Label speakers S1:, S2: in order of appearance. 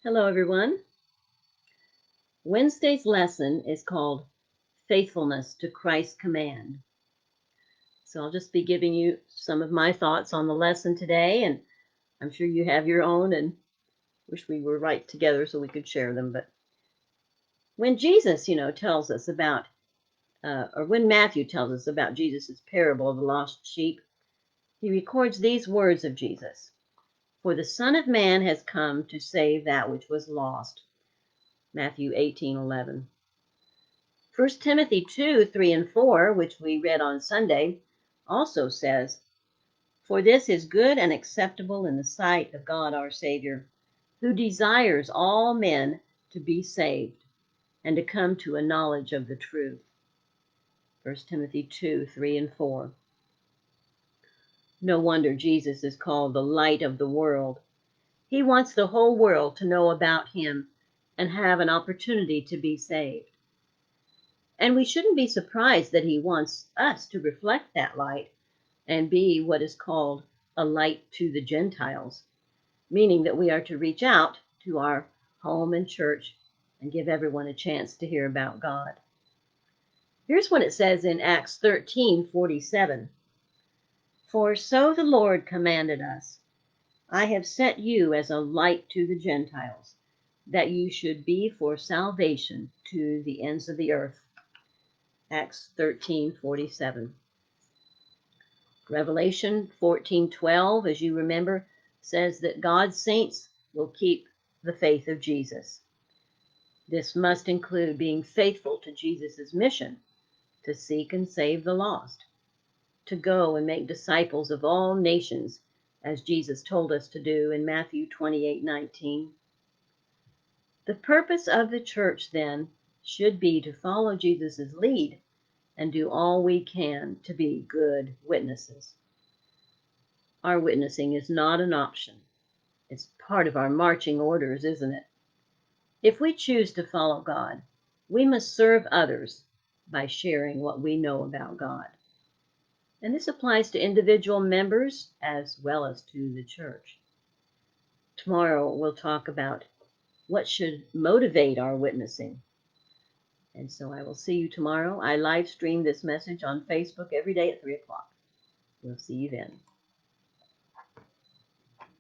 S1: Hello, everyone. Wednesday's lesson is called Faithfulness to Christ's Command. So I'll just be giving you some of my thoughts on the lesson today, and I'm sure you have your own and wish we were right together so we could share them. But when Jesus, tells us about, or when Matthew tells us about Jesus' parable of the lost sheep, he records these words of Jesus: "For the Son of Man has come to save that which was lost." Matthew 18:11. 1 Timothy 2:3 and 4, which we read on Sunday, also says, "For this is good and acceptable in the sight of God our Savior, who desires all men to be saved and to come to a knowledge of the truth." 1 Timothy 2:3 and 4. No wonder Jesus is called the light of the world. He wants the whole world to know about him and have an opportunity to be saved. And we shouldn't be surprised that he wants us to reflect that light and be what is called a light to the Gentiles, meaning that we are to reach out to our home and church and give everyone a chance to hear about God. Here's what it says in Acts 13:47. "For so the Lord commanded us, I have set you as a light to the Gentiles, that you should be for salvation to the ends of the earth." Acts 13:47. Revelation 14:12, as you remember, says that God's saints will keep the faith of Jesus. This must include being faithful to Jesus' mission to seek and save the lost, to go and make disciples of all nations, as Jesus told us to do in Matthew 28:19. The purpose of the church, then, should be to follow Jesus' lead and do all we can to be good witnesses. Our witnessing is not an option. It's part of our marching orders, isn't it? If we choose to follow God, we must serve others by sharing what we know about God. And this applies to individual members as well as to the church. Tomorrow we'll talk about what should motivate our witnessing. And so I will see you tomorrow. I live stream this message on Facebook every day at 3 o'clock. We'll see you then.